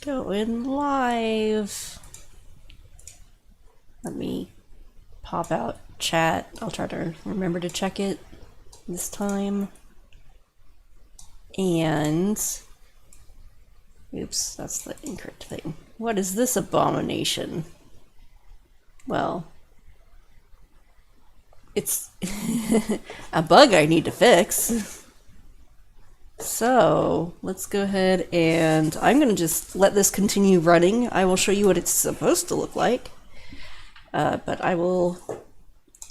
Going live. Let me pop out chat. I'll try to remember to check it this time. And oops, that's the incorrect thing. What is this abomination? Well, it's a bug I need to fix. So let's go ahead and I'm going to just let this continue running. I will show you what it's supposed to look like. But I will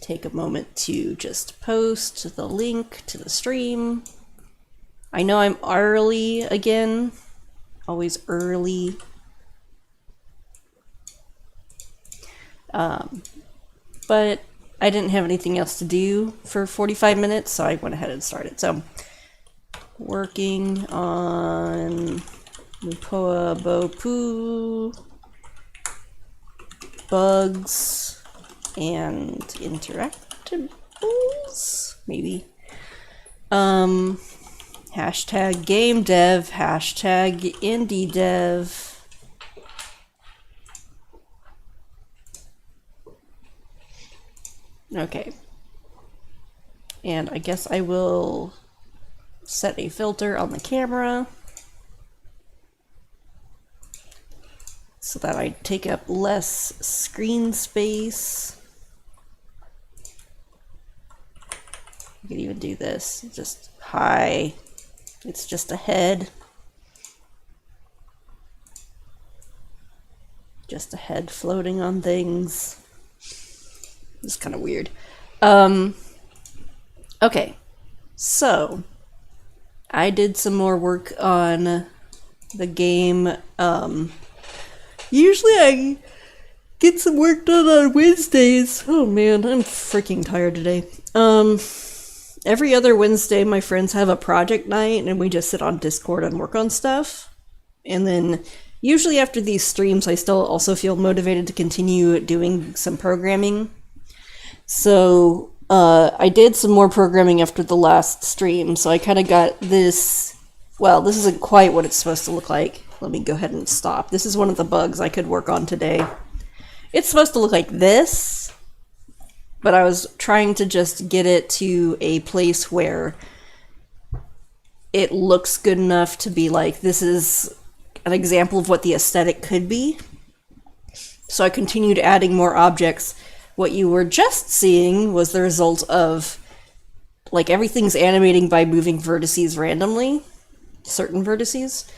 take a moment to just post the link to the stream. I know I'm early again, always early. But I didn't have anything else to do for 45 minutes, so I went ahead and started. So, working on Mupoa Bopu, bugs, and interactables, maybe. Hashtag Gamedev, hashtag IndieDev. Okay. And I guess I will set a filter on the camera so that I take up less screen space. You could even do this, just hi. It's just a head. Just a head floating on things. It's kind of weird. Okay, so I did some more work on the game. Usually I get some work done on Wednesdays. Oh man, I'm freaking tired today. Every other Wednesday, my friends have a project night and we just sit on Discord and work on stuff. And then usually after these streams, I still also feel motivated to continue doing some programming. So I did some more programming after the last stream. So I kind of got this. Well, this isn't quite what it's supposed to look like. Let me go ahead and stop. This is one of the bugs I could work on today. It's supposed to look like this. But I was trying to just get it to a place where it looks good enough to be like, this is an example of what the aesthetic could be. So I continued adding more objects. What you were just seeing was the result of, like, everything's animating by moving vertices randomly, certain vertices.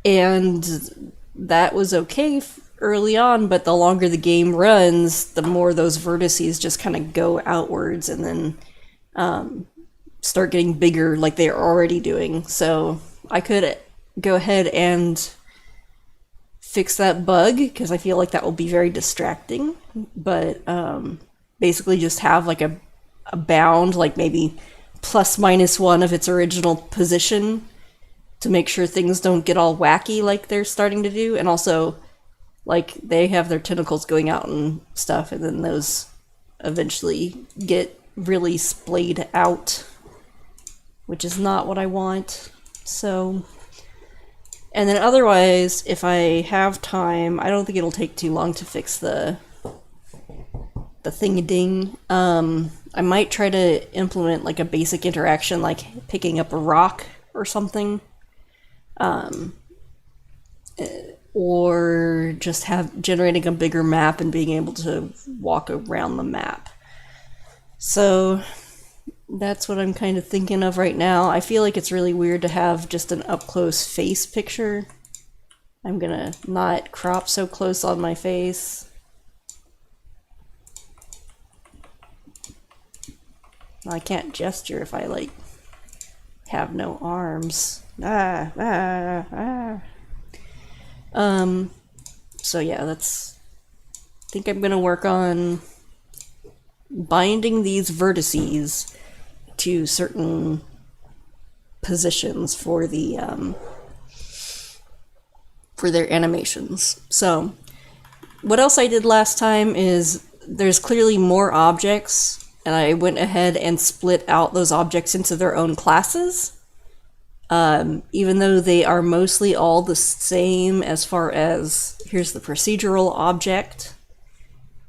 And that was okay early on, but the longer the game runs, the more those vertices just kind of go outwards and then start getting bigger like they're already doing. So I could go ahead and fix that bug because I feel like that will be very distracting, but basically just have like a bound, like maybe ±1 of its original position to make sure things don't get all wacky like they're starting to do. And also, like, they have their tentacles going out and stuff, and then those eventually get really splayed out, which is not what I want. So, and then otherwise, if I have time, I don't think it'll take too long to fix the thing-a-ding. I might try to implement like a basic interaction, like picking up a rock or something. Or just generating a bigger map and being able to walk around the map. So that's what I'm kind of thinking of right now. I feel like it's really weird to have just an up-close face picture. I'm gonna not crop so close on my face. I can't gesture if I, like, have no arms. So yeah, I think I'm gonna work on binding these vertices to certain positions for the, for their animations. So, what else I did last time is there's clearly more objects, and I went ahead and split out those objects into their own classes. Even though they are mostly all the same as far as, here's the procedural object,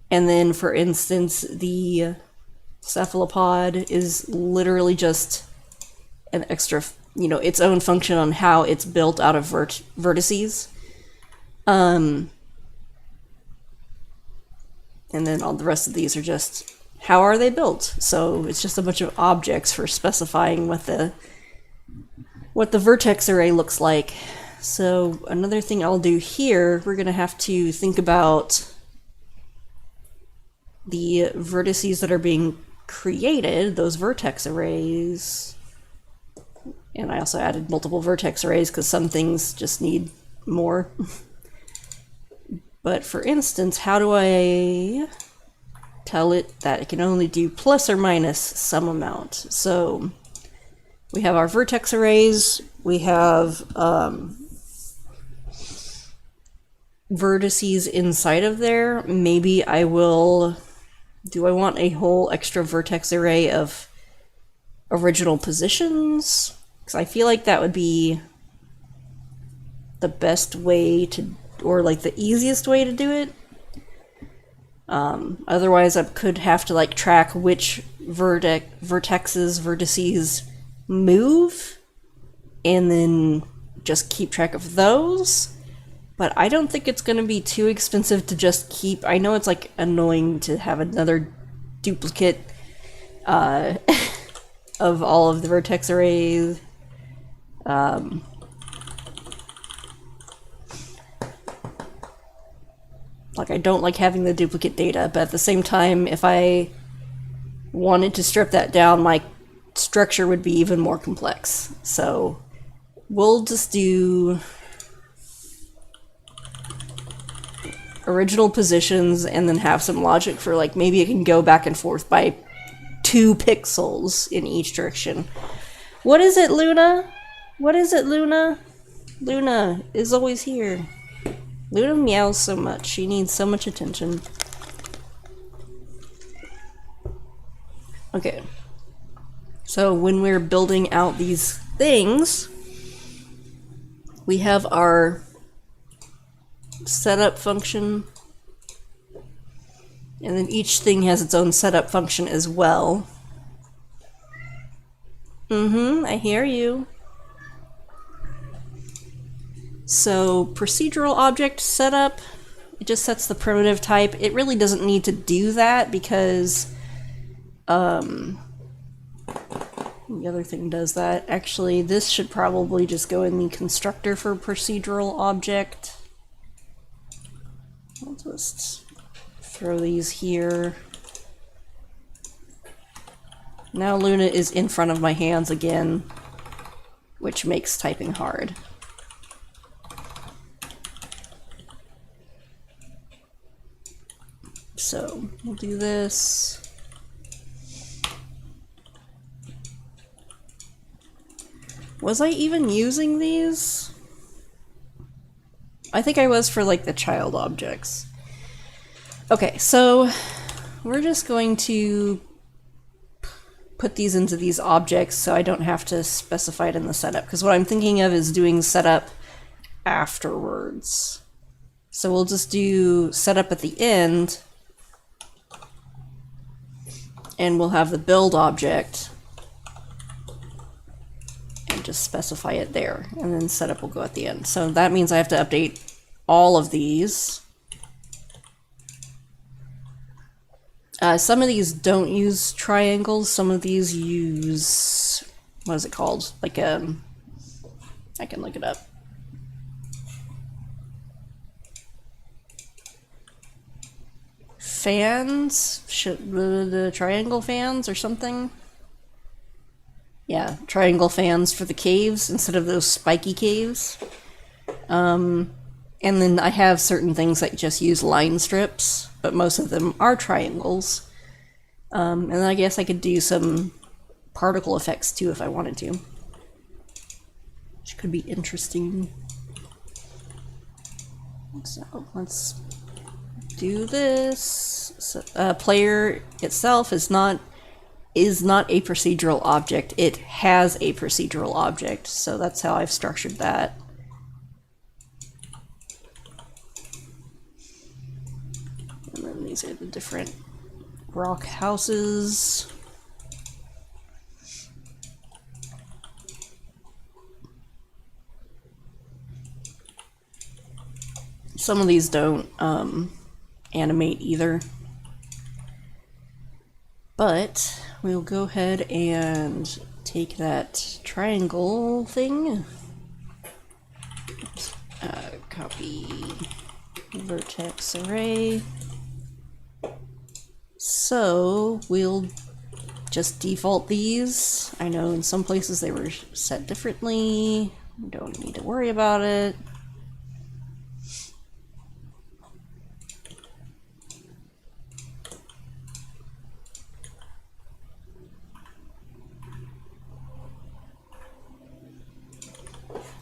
and then for instance the cephalopod is literally just an extra, its own function on how it's built out of vertices. And then all the rest of these are just how are they built. So it's just a bunch of objects for specifying what the vertex array looks like. So another thing I'll do here, we're gonna have to think about the vertices that are being created, those vertex arrays. And I also added multiple vertex arrays because some things just need more. But for instance, how do I tell it that it can only do plus or minus some amount? So we have our vertex arrays, we have vertices inside of there. Maybe I will, do I want a whole extra vertex array of original positions? Because I feel like that would be the best way to, or like the easiest way to do it. Otherwise I could have to like track which vertices move and then just keep track of those. But I don't think it's going to be too expensive to just keep, I know it's like annoying to have another duplicate of all of the vertex arrays. Like, I don't like having the duplicate data, but at the same time, if I wanted to strip that down, my structure would be even more complex. So we'll just do original positions and then have some logic for, like, maybe it can go back and forth by 2 pixels in each direction. What is it, Luna? What is it, Luna? Luna is always here. Luna meows so much. She needs so much attention. Okay. So when we're building out these things, we have our setup function, and then each thing has its own setup function as well. I hear you. So procedural object setup, it just sets the primitive type. It really doesn't need to do that because the other thing does that. Actually, this should probably just go in the constructor for procedural object. I'll just throw these here. Now Luna is in front of my hands again, which makes typing hard. So we'll do this. Was I even using these? I think I was for like the child objects. Okay, so we're just going to put these into these objects so I don't have to specify it in the setup, because what I'm thinking of is doing setup afterwards. So we'll just do setup at the end, and we'll have the build object and just specify it there, and then setup will go at the end. So that means I have to update all of these. Some of these don't use triangles, some of these use, what is it called? Like I can look it up. Fans? The triangle fans or something? Yeah, triangle fans for the caves instead of those spiky caves. And then I have certain things that just use line strips, but most of them are triangles. And then I guess I could do some particle effects too if I wanted to, which could be interesting. So let's do this. So, player itself is not is not a procedural object. It has a procedural object. So that's how I've structured that. And then these are the different rock houses. Some of these don't animate either. But we'll go ahead and take that triangle thing. Copy vertex array. So we'll just default these. I know in some places they were set differently. We don't need to worry about it.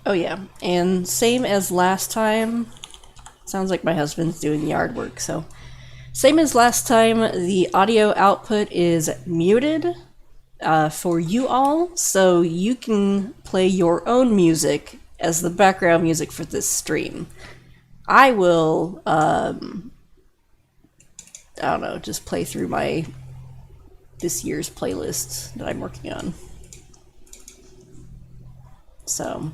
Oh yeah, and same as last time, sounds like my husband's doing yard work, so same as last time, the audio output is muted for you all, so you can play your own music as the background music for this stream. I will, I don't know, just play through my this year's playlist that I'm working on. So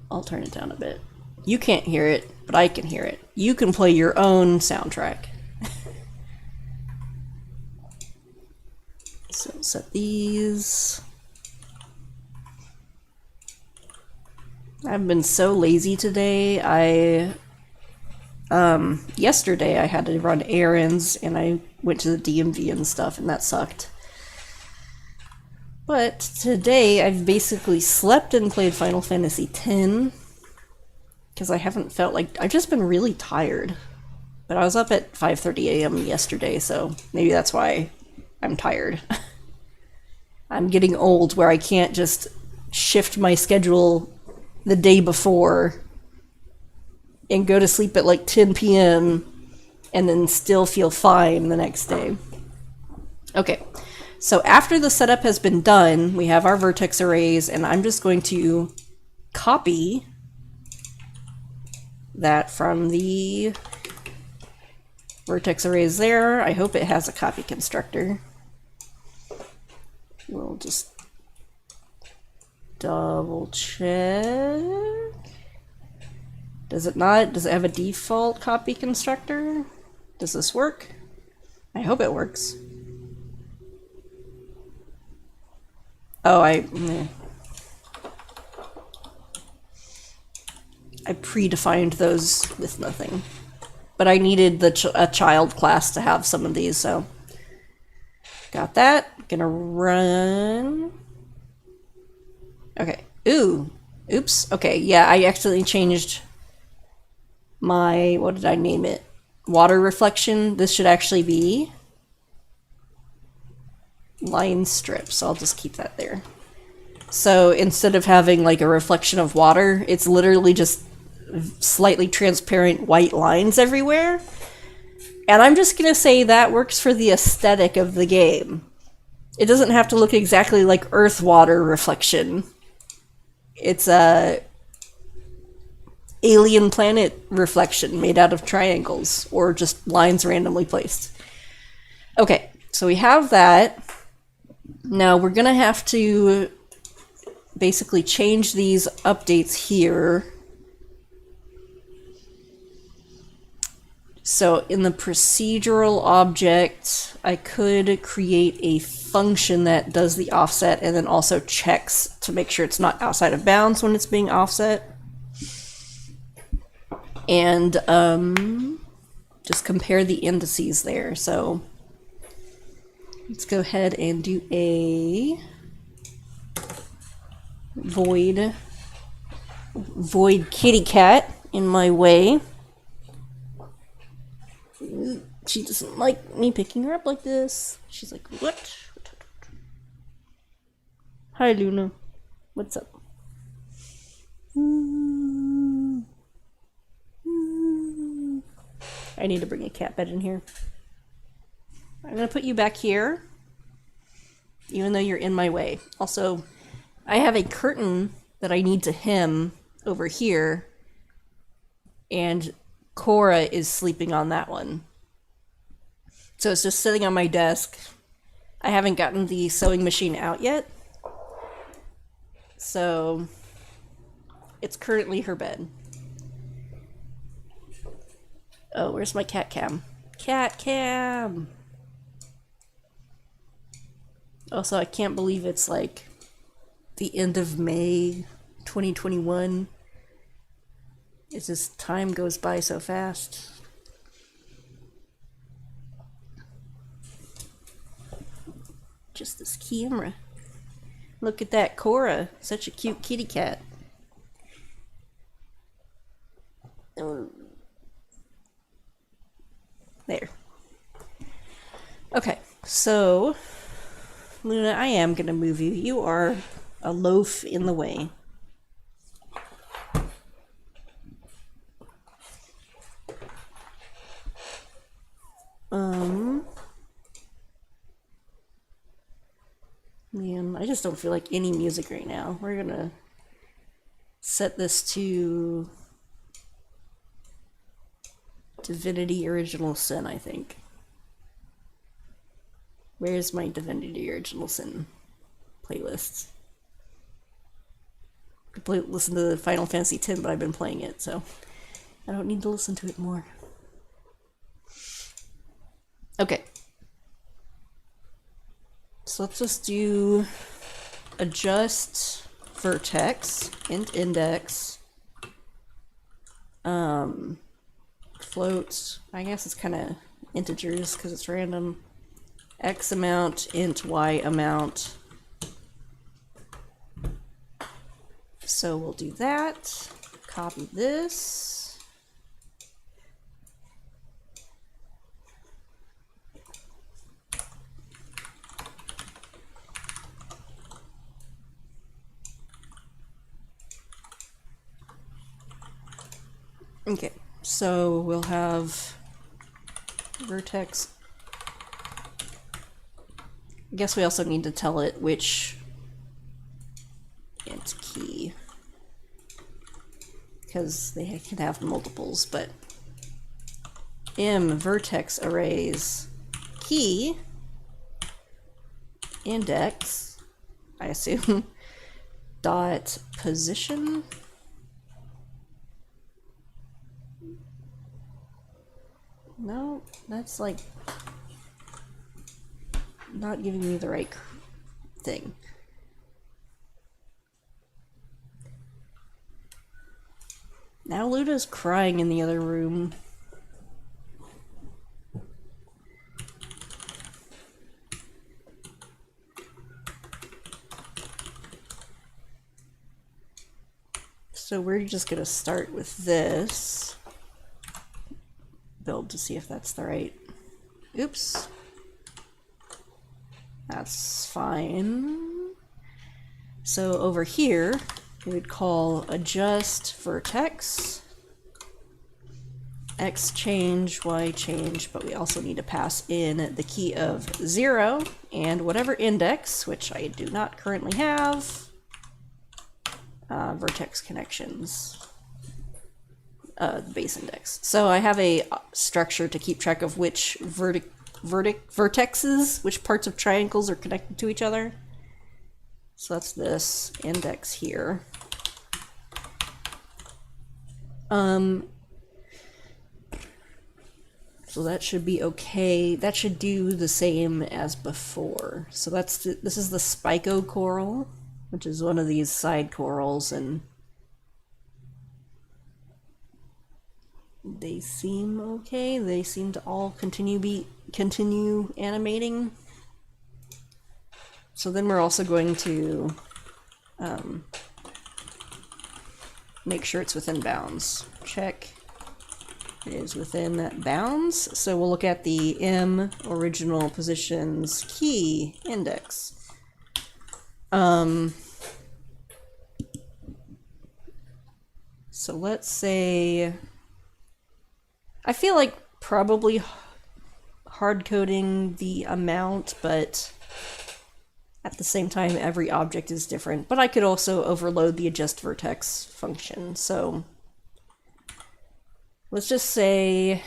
I'll turn it down a bit. You can't hear it, but I can hear it. You can play your own soundtrack. So set these. I've been so lazy today. Yesterday I had to run errands and I went to the DMV and stuff, and that sucked. But today I've basically slept and played Final Fantasy X because I haven't felt like, I've just been really tired. But I was up at 5:30 a.m. yesterday, so maybe that's why I'm tired. I'm getting old where I can't just shift my schedule the day before and go to sleep at like 10 p.m. and then still feel fine the next day. Okay. So after the setup has been done, we have our vertex arrays, and I'm just going to copy that from the vertex arrays there. I hope it has a copy constructor. We'll just double check. Does it not? Does it have a default copy constructor? Does this work? I hope it works. Oh, I predefined those with nothing. But I needed a child class to have some of these, so got that. Gonna run. Okay. Ooh. Oops. Okay, yeah, I accidentally changed my, what did I name it? Water reflection. This should actually be line strips. I'll just keep that there. So instead of having like a reflection of water, it's literally just slightly transparent white lines everywhere. And I'm just gonna say that works for the aesthetic of the game. It doesn't have to look exactly like earth water reflection. It's a alien planet reflection made out of triangles or just lines randomly placed. Okay, so we have that. Now we're gonna have to basically change these updates here. So in the procedural object, I could create a function that does the offset and then also checks to make sure it's not outside of bounds when it's being offset. And just compare the indices there. So let's go ahead and do a void kitty cat in my way. She doesn't like me picking her up like this. She's like, what? Hi, Luna. What's up? I need to bring a cat bed in here. I'm going to put you back here. even though you're in my way. Also, I have a curtain that I need to hem over here, and Cora is sleeping on that one. So it's just sitting on my desk. I haven't gotten the sewing machine out yet, so it's currently her bed. Oh, where's my cat cam? Cat cam! Also, I can't believe it's like the end of May 2021. It's just time goes by so fast. Just this camera. Look at that Cora. Such a cute kitty cat. Oh. There. Okay, so Luna, I am gonna move you. You are a loaf in the way. Man, I just don't feel like any music right now. We're gonna set this to Divinity Original Sin, I think. Where's my Divinity Original Sin playlists? I could listen to Final Fantasy X, but I've been playing it, so I don't need to listen to it more. Okay. So let's just do adjust vertex, int index, floats. I guess it's kind of integers because it's random. X amount, int y amount. So we'll do that. Copy this. Okay, so we'll have vertex. I guess we also need to tell it which int key, because they can have multiples, but m vertex arrays key index, I assume, dot position. No, that's like not giving me the right thing. Now Luda's crying in the other room. So we're just gonna start with this. Build to see if that's the right. Oops. That's fine. So over here, we would call adjust vertex, x change, y change, but we also need to pass in the key of 0 and whatever index, which I do not currently have, vertex connections. Base index. So I have a structure to keep track of which vertexes, which parts of triangles are connected to each other. So that's this index here. So that should be okay. That should do the same as before. So that's this is the Spico coral, which is one of these side corals, and they seem okay. They seem to all continue animating. So then we're also going to make sure it's within bounds. Check it is within that bounds. So we'll look at the M original positions key index. So let's say, I feel like probably hard coding the amount, but At the same time, every object is different, but I could also overload the adjust vertex function. So let's just say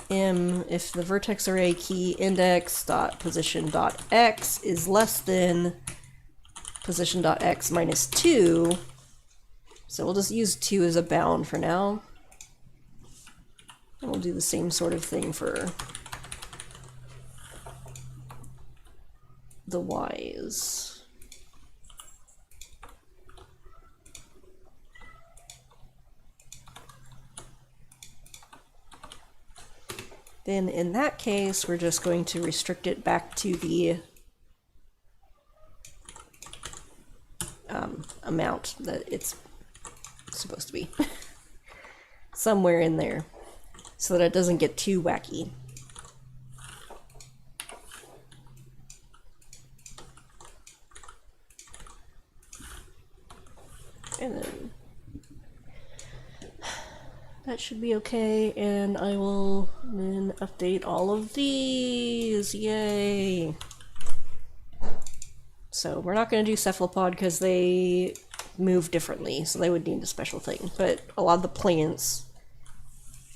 if the vertex array key index.position.x is less than position.x minus 2, so we'll just use 2 as a bound for now. And we'll do the same sort of thing for the y's. Then in that case, we're just going to restrict it back to the amount that it's supposed to be. Somewhere in there, so that it doesn't get too wacky. And then that should be okay, and I will then update all of these. Yay! So we're not going to do cephalopod because they move differently, so they would need a special thing. But a lot of the plants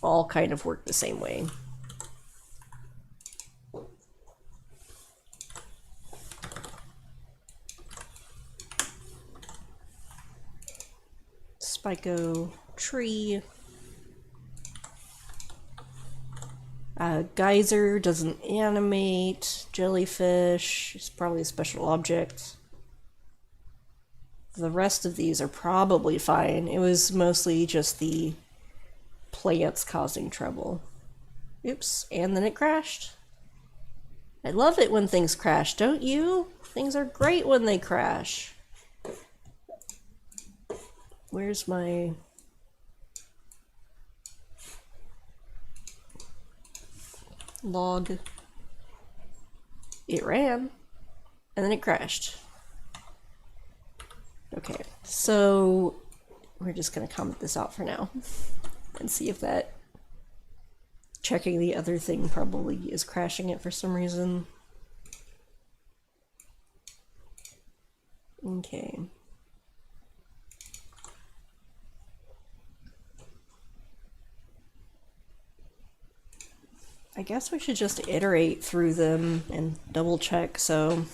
all kind of work the same way. Spiko tree. Geyser doesn't animate. Jellyfish is probably a special object. The rest of these are probably fine. It was mostly just the plants causing trouble. Oops, and then it crashed. I love it when things crash, don't you? Things are great when they crash. Where's my... log? It ran, and then it crashed. Okay, so we're just going to comment this out for now and see if that checking the other thing probably is crashing it for some reason. Okay. I guess we should just iterate through them and double check, so...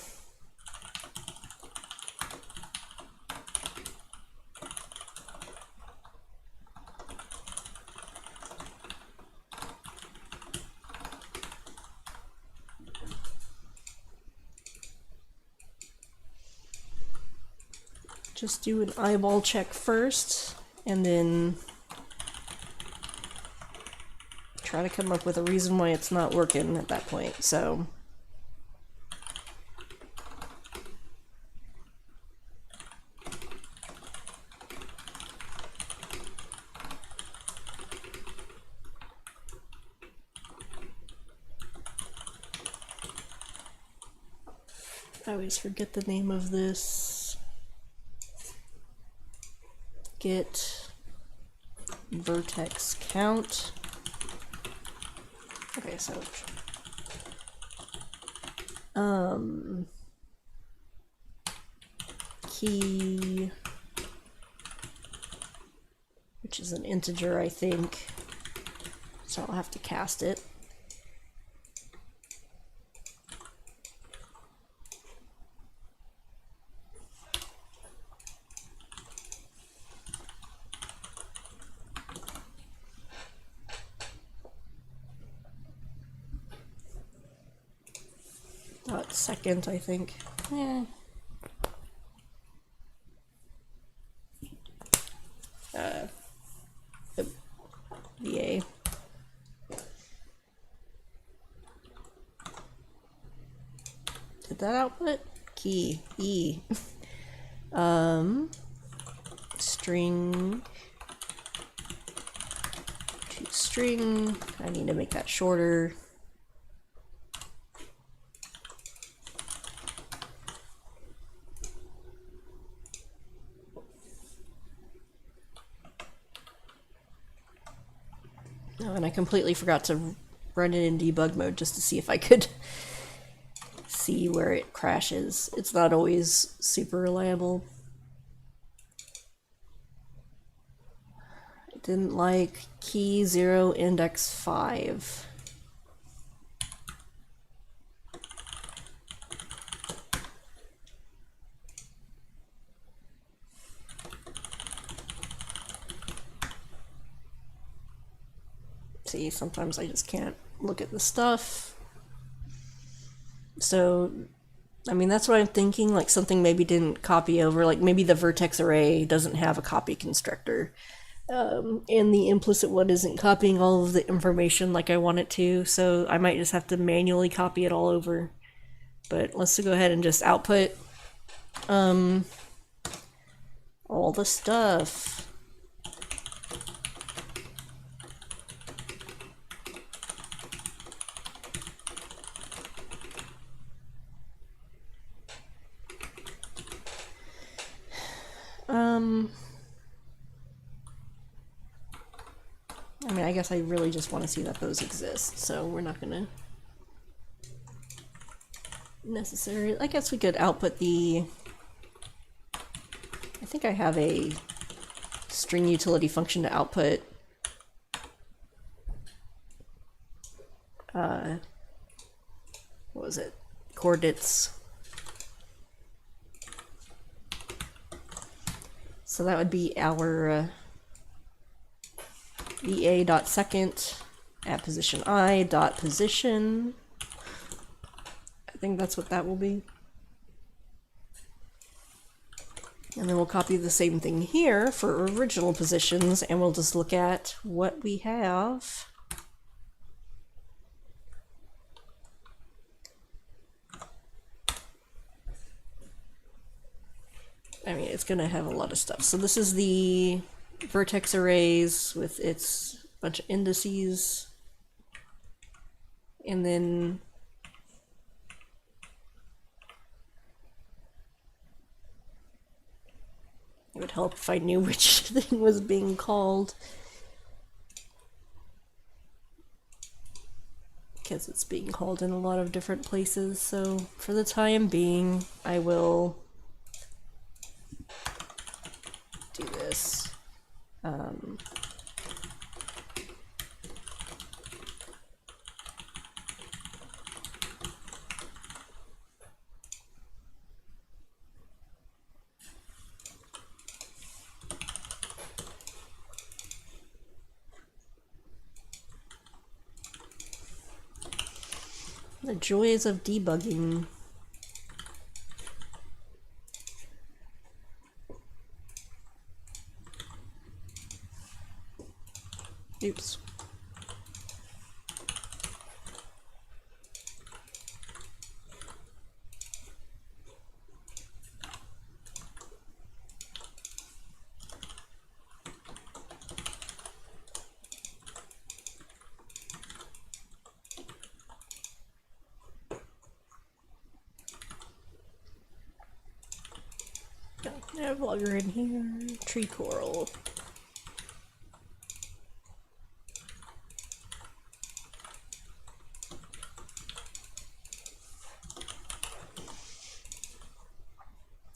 just do an eyeball check first, and then try to come up with a reason why it's not working at that point. So I always forget the name of this. Get vertex count. Okay, so key, which is an integer, I think, so I'll have to cast it. Second, I think. Yeah. VA. Did that output? Key. E. String to string. I need to make that shorter. Oh, and I completely forgot to run it in debug mode just to see if I could see where it crashes. It's not always super reliable. I didn't like key 0 index 5. See, sometimes I just can't look at the stuff. So, I mean, that's what I'm thinking, like something maybe didn't copy over, like maybe the vertex array doesn't have a copy constructor. And the implicit one isn't copying all of the information like I want it to, so I might just have to manually copy it all over. But let's go ahead and just output all the stuff. I mean, I guess I really just want to see that those exist, so we're not gonna necessarily. I guess we could output the. I think I have a string utility function to output. What was it? Coordinates. So that would be our EA.second at position I dot position. I think that's what that will be. And then we'll copy the same thing here for original positions, and we'll just look at what we have. I mean, it's going to have a lot of stuff. So this is the vertex arrays with its bunch of indices. And then it would help if I knew which thing was being called, because it's being called in a lot of different places. So for the time being, I will do this. The joys of debugging. Oops. Nav logger in here. Tree coral.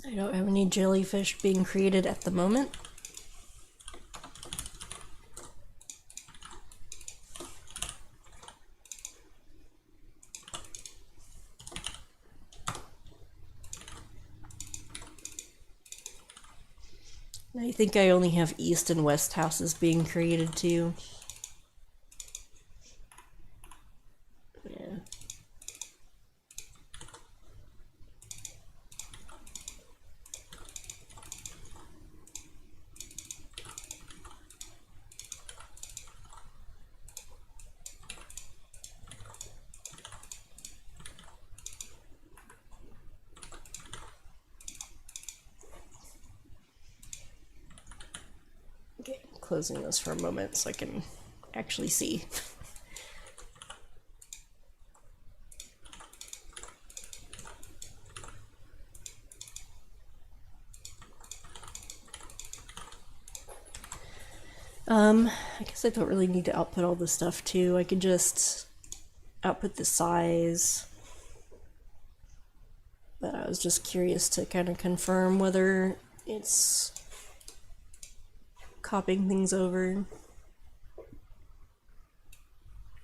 I don't have any jellyfish being created at the moment. I think I only have east and west houses being created too. Yeah. Okay, closing this for a moment so I can actually see. I guess I don't really need to output all this stuff too. I could just output the size. was just curious to kind of confirm whether it's copying things over.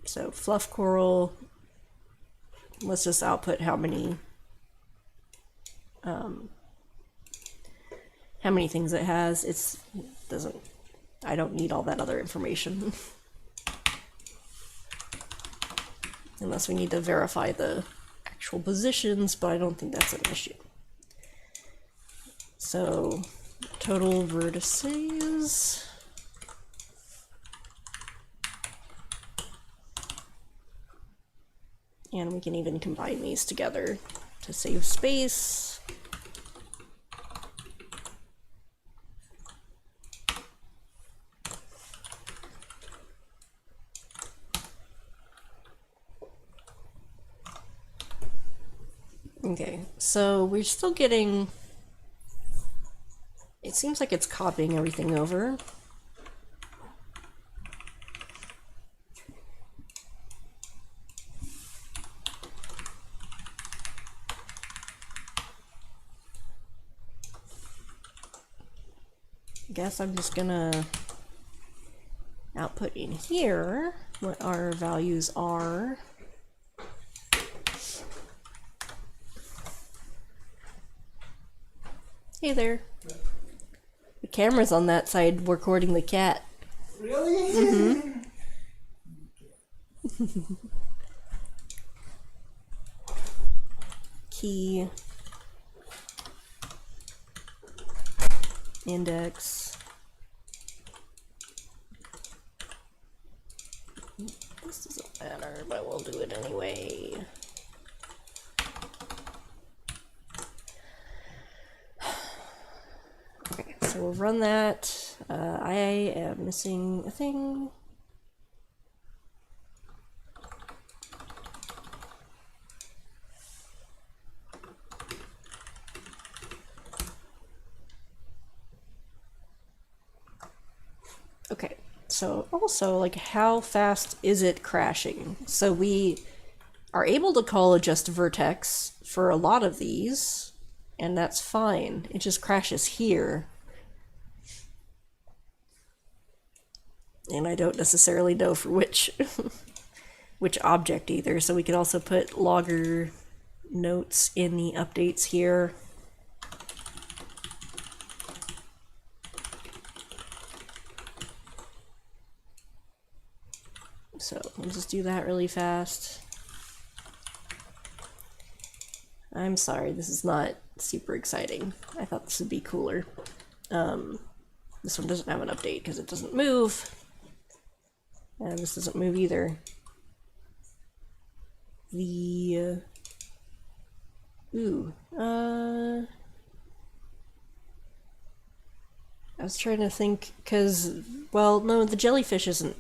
So fluff coral, let's just output how many things it has. I don't need all that other information. Unless we need to verify the actual positions, but I don't think that's an issue. So, total vertices. And we can even combine these together to save space. Okay, so we're still getting, it seems like it's copying everything over. I guess I'm just gonna output in here what our values are. Hey there. The camera's on that side recording the cat. Really? Mm-hmm. Key. Index. This doesn't matter, but we'll do it anyway. Okay, so we'll run that. I am missing a thing. Okay, so also, like, how fast is it crashing? So we are able to call adjust vertex for a lot of these, and that's fine. It just crashes here. And I don't necessarily know for which which object either, so we could also put logger notes in the updates here. So we'll just do that really fast. I'm sorry, this is not super exciting. I thought this would be cooler. This one doesn't have an update because it doesn't move. And this doesn't move either. I was trying to think, because, well, no, the jellyfish isn't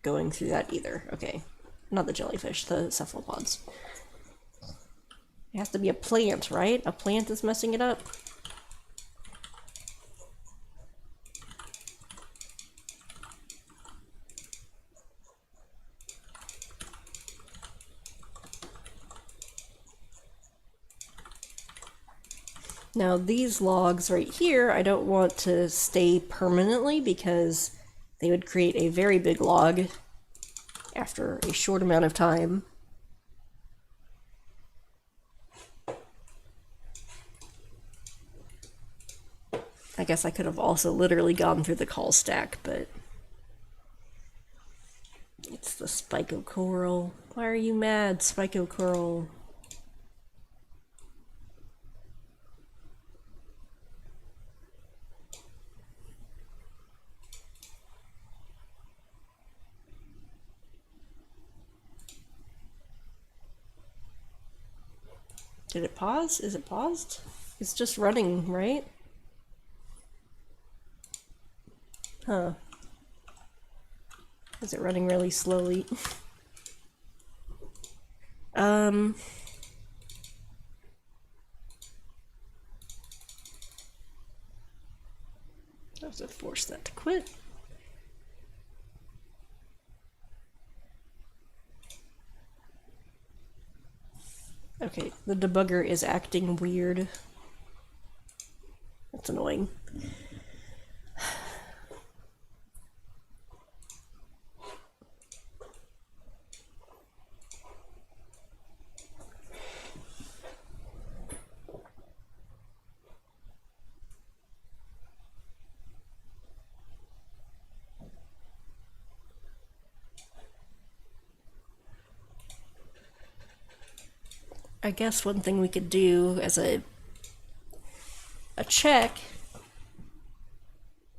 going through that either. Okay, not the jellyfish, the cephalopods. It has to be a plant, right? A plant is messing it up? Now these logs right here, I don't want to stay permanently because they would create a very big log after a short amount of time. I guess I could have also literally gone through the call stack, but it's the Spico Coral. Why are you mad, Spico Coral? Did it pause? Is it paused? It's just running, right? Huh. Is it running really slowly? I have to force that to quit. Okay. Okay, the debugger is acting weird. That's annoying. I guess one thing we could do as a check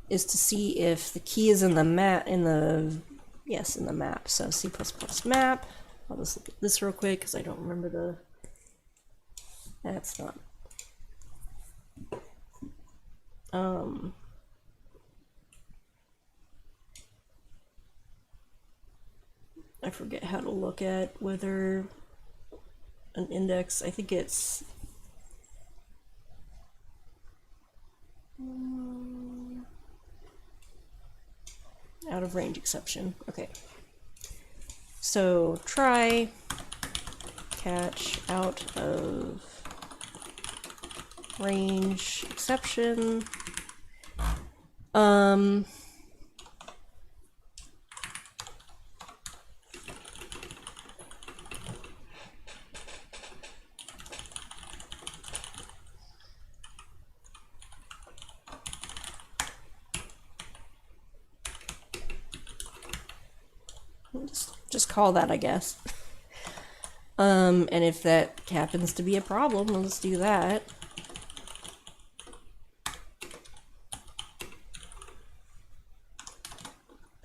is to see if the key is in the map, in the map. So C++ map. I'll just look at this real quick because I don't remember the. That's not. I forget how to look at whether an index. I think it's. Out of range exception. Okay. So try catch out of range exception. Just call that, I guess. And if that happens to be a problem, let's do that.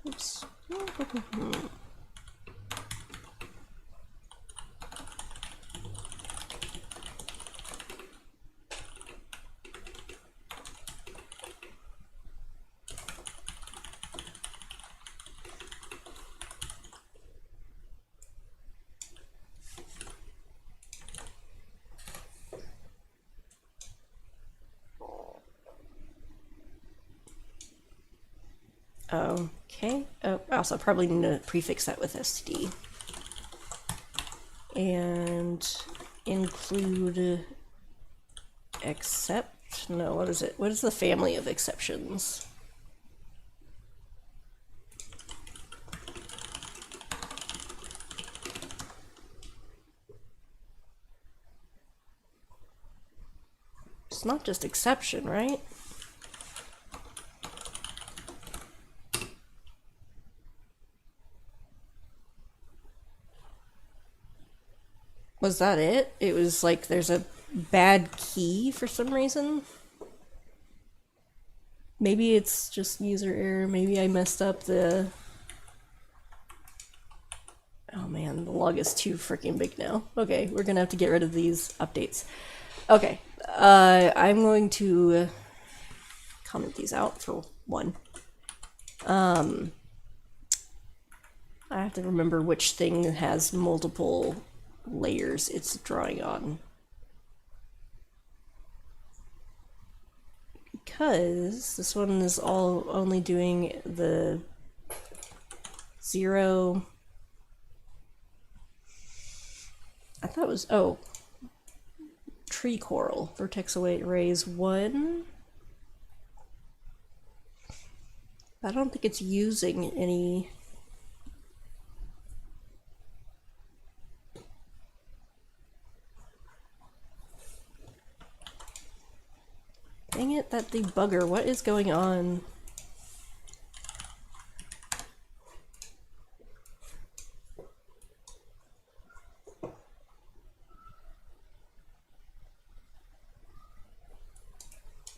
Oops. Okay. Oh, I also probably need to prefix that with std. And include except. No, what is it? What is the family of exceptions? It's not just exception, right? Was that it? It was like there's a bad key for some reason. Maybe it's just user error. Maybe I messed up the... Oh man, the log is too freaking big now. Okay, we're gonna have to get rid of these updates. Okay, I'm going to comment these out for one. I have to remember which thing has multiple layers it's drawing on, because this one is all only doing the 0. I thought it was tree coral vertex away arrays 1. I don't think it's using any. Dang it, that debugger, what is going on?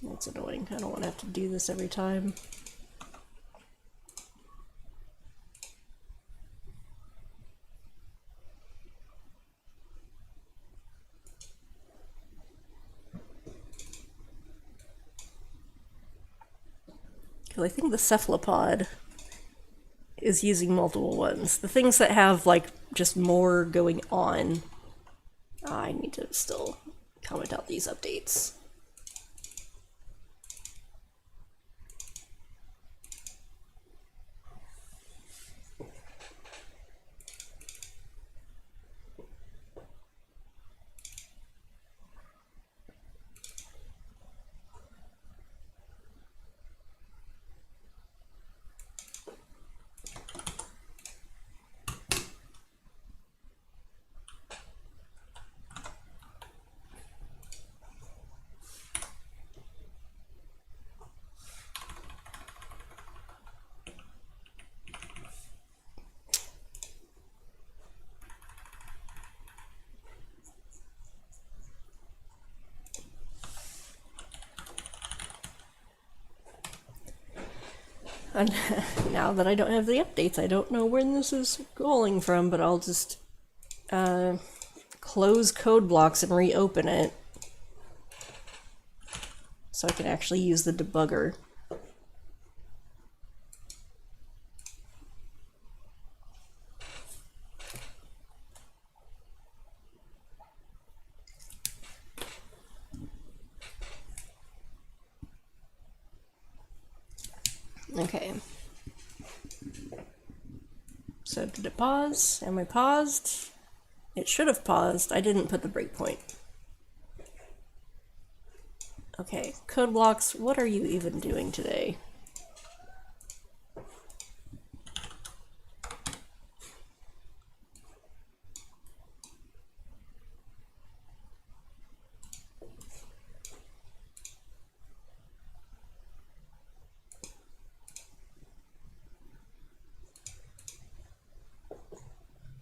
That's annoying. I don't want to have to do this every time. Because I think the cephalopod is using multiple ones. The things that have like just more going on, I need to still comment out these updates. And now that I don't have the updates, I don't know when this is calling from, but I'll just close code blocks and reopen it so I can actually use the debugger. Okay. So did it pause? Am I paused? It should have paused. I didn't put the breakpoint. Okay, code blocks, what are you even doing today?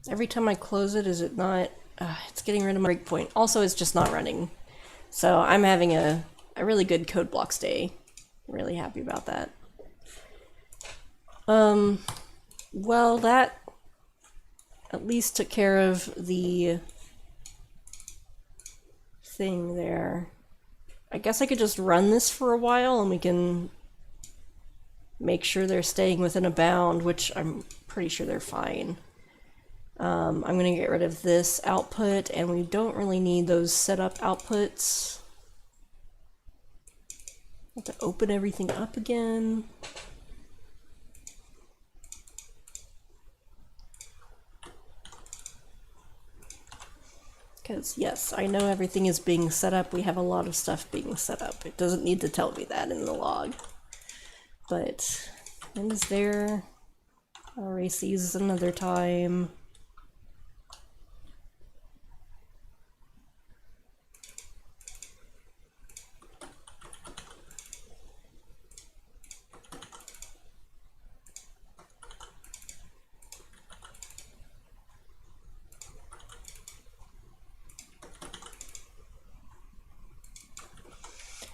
Every time I close it, is it not? It's getting rid of my breakpoint. Also, it's just not running. So I'm having a really good code blocks day. Really happy about that. Well, that at least took care of the thing there. I guess I could just run this for a while and we can make sure they're staying within a bound, which I'm pretty sure they're fine. I'm going to get rid of this output, and we don't really need those setup outputs. Have to open everything up again. Because, yes, I know everything is being set up. We have a lot of stuff being set up. It doesn't need to tell me that in the log. But, when is there? I'll erase these another time.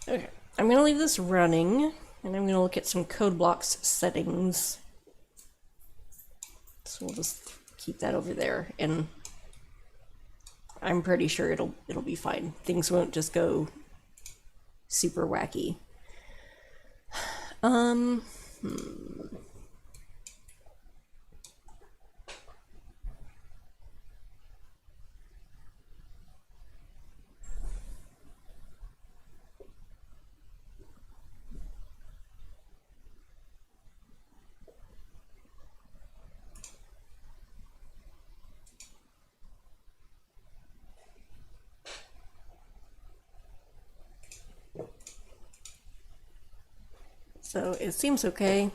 Okay, I'm going to leave this running, and I'm going to look at some code blocks settings. So we'll just keep that over there, and I'm pretty sure it'll be fine. Things won't just go super wacky. So it seems okay.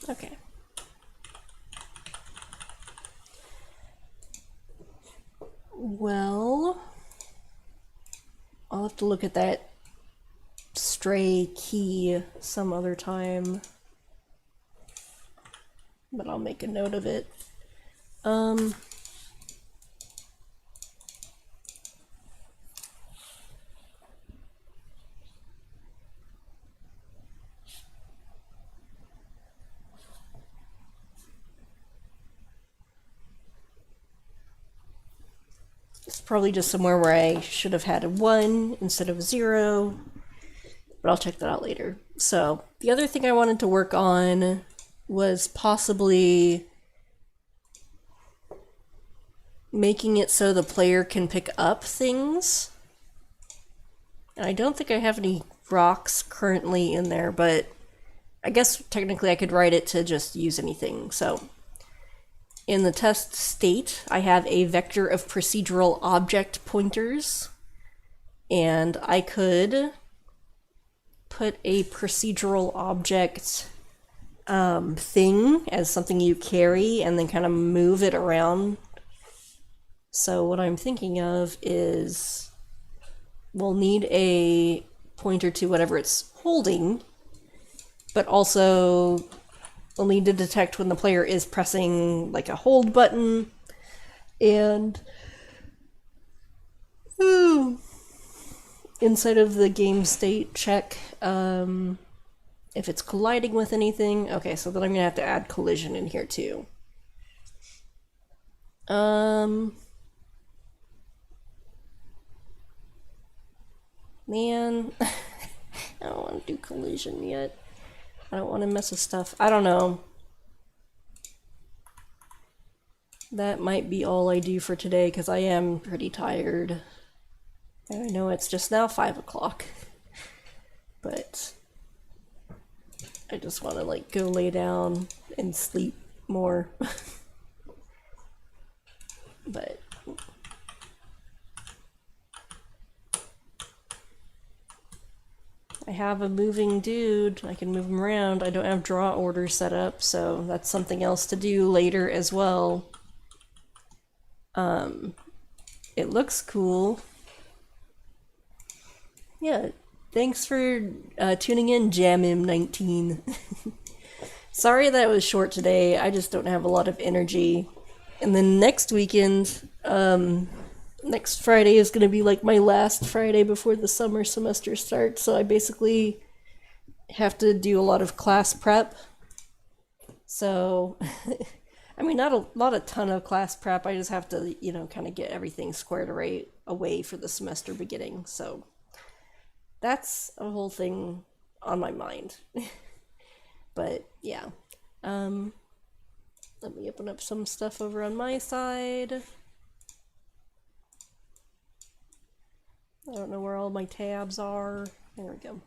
Okay. Well, I'll have to look at that stray key some other time, but I'll make a note of it. It's probably just somewhere where I should have had a 1 instead of a 0, but I'll check that out later. So the other thing I wanted to work on was possibly making it so the player can pick up things. And I don't think I have any rocks currently in there, but I guess technically I could write it to just use anything. So in the test state, I have a vector of procedural object pointers, and I could put a procedural object thing as something you carry and then kind of move it around. So what I'm thinking of is we'll need a pointer to whatever it's holding, but also will need to detect when the player is pressing like a hold button, and inside of the game state check if it's colliding with anything. Okay, so then I'm gonna have to add collision in here too. Man, I don't want to do collision yet. I don't want to mess with stuff. I don't know. That might be all I do for today because I am pretty tired. I know it's just now 5 o'clock, but I just want to like go lay down and sleep more. But I have a moving dude. I can move him around. I don't have draw orders set up, so that's something else to do later as well. It looks cool. Yeah, thanks for tuning in, JamM19. Sorry that it was short today. I just don't have a lot of energy. And then next weekend, next Friday is going to be like my last Friday before the summer semester starts, so I basically have to do a lot of class prep. So, I mean, not a ton of class prep. I just have to, you know, kind of get everything squared away for the semester beginning. So, that's a whole thing on my mind. But, yeah. Let me open up some stuff over on my side. I don't know where all my tabs are. There we go.